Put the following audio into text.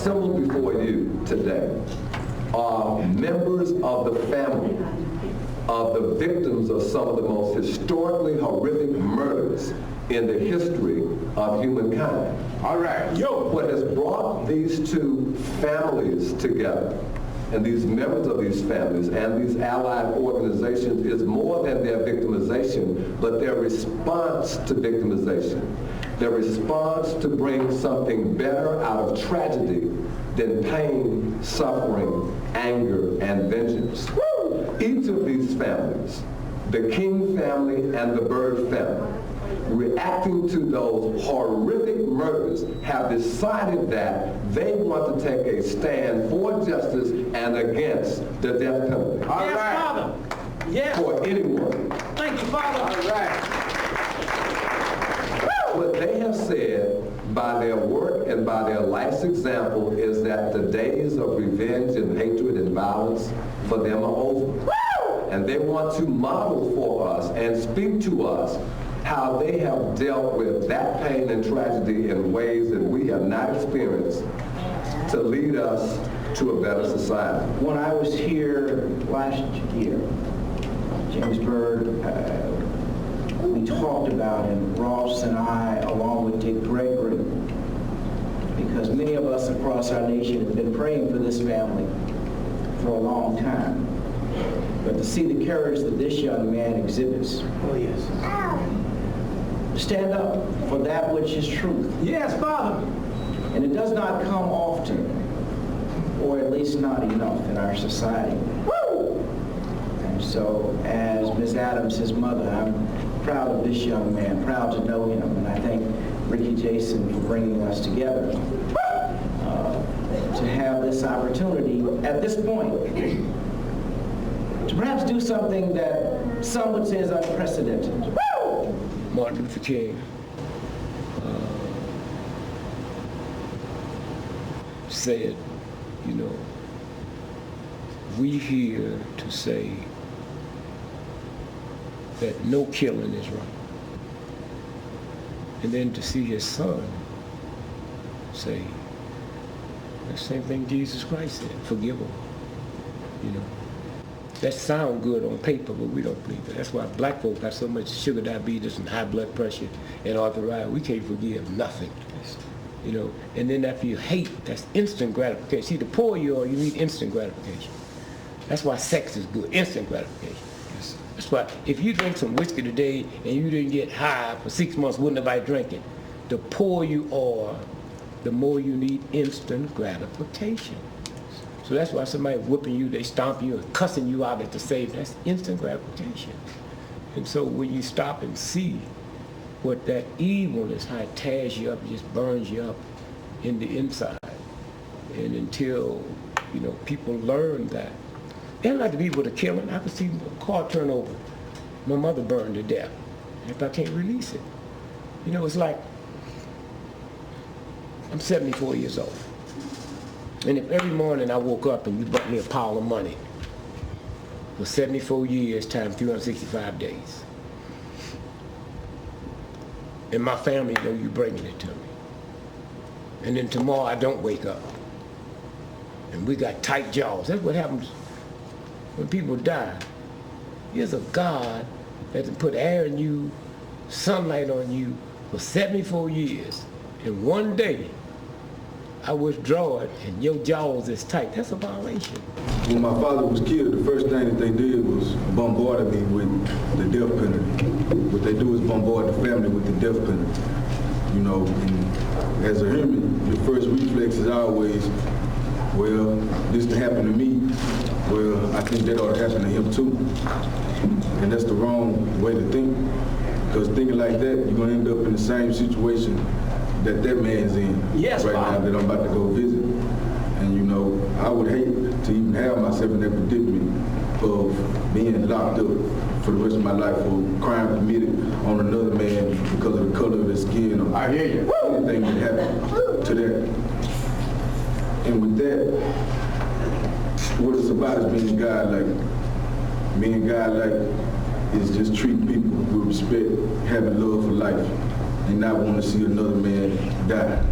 assembled before you today are members of the family of the victims of some of the most historically horrific murders in the history of humankind. All right. What has brought these two families together, and these members of these families and these allied organizations, is more than their victimization, but their response to victimization. Their response to bring something better out of tragedy than pain, suffering, anger, and vengeance. Each of these families, the King family and the Byrd family, reacting to those horrific murders, have decided that they want to take a stand for justice and against the death penalty. All Yes, right. Father. Yes. For anyone. Thank you, Father. All right. What they have said by their work and by their life's example is that the days of revenge and hatred and violence for them are over. And they want to model for us and speak to us how they have dealt with that pain and tragedy in ways that we have not experienced to lead us to a better society. When I was here last year, James Byrd, we talked about him, Ross and I, along with Dick Gregory, because many of us across our nation have been praying for this family for a long time. But to see the courage that this young man exhibits, Oh, yes. stand up for that which is truth. Yes, Father. And it does not come often, or at least not enough in our society. And so, as Ms. Adams, his mother, I'm proud of this young man, proud to know him, and I thank Ricky Jason for bringing us together to have this opportunity at this point to perhaps do something that some would say is unprecedented. Martin Luther King said, you know, we here to say that no killing is right. And then to see his son say the same thing Jesus Christ said, forgive them, you know. That sounds good on paper, but we don't believe it. That's why black folk got so much sugar diabetes and high blood pressure and arthritis. We can't forgive nothing, you know. And then after you hate, that's instant gratification. See, the poorer you are, you need instant gratification. That's why sex is good, instant gratification. That's why if you drink some whiskey today and you didn't get high for 6 months, wouldn't nobody drink it. The poorer you are, the more you need instant gratification. So that's why somebody whipping you, they stomp you and cussing you out at the same, that's instant gratification. And so when you stop and see what that evil is, how it tears you up, it just burns you up in the inside. And until, you know, people learn that. They don't like the people that are killing. I could see a car turn over. My mother burned to death. If I can't release it. You know, it's like, I'm 74 years old. And if every morning I woke up and you brought me a pile of money for 74 years times 365 days, and my family know you bringing it to me, and then tomorrow I don't wake up, and we got tight jaws. That's what happens when people die. There's a God that can put air in you, sunlight on you for 74 years, and one day I withdraw it and your jaws is tight. That's a violation. When my father was killed, the first thing that they did was bombard me with the death penalty. What they do is bombard the family with the death penalty. You know, and as a human, your first reflex is always, well, this to happen to me, well, I think that ought to happen to him too. And that's the wrong way to think, because thinking like that, you're gonna end up in the same situation that man's in right now that I'm about to go visit. And you know, I would hate to even have myself in that predicament of being locked up for the rest of my life for crime committed on another man because of the color of his skin or I hear you. anything that happened to that. And with that, what it's about is being godlike. Being godlike is just treating people with respect, having love for life, and not want to see another man die.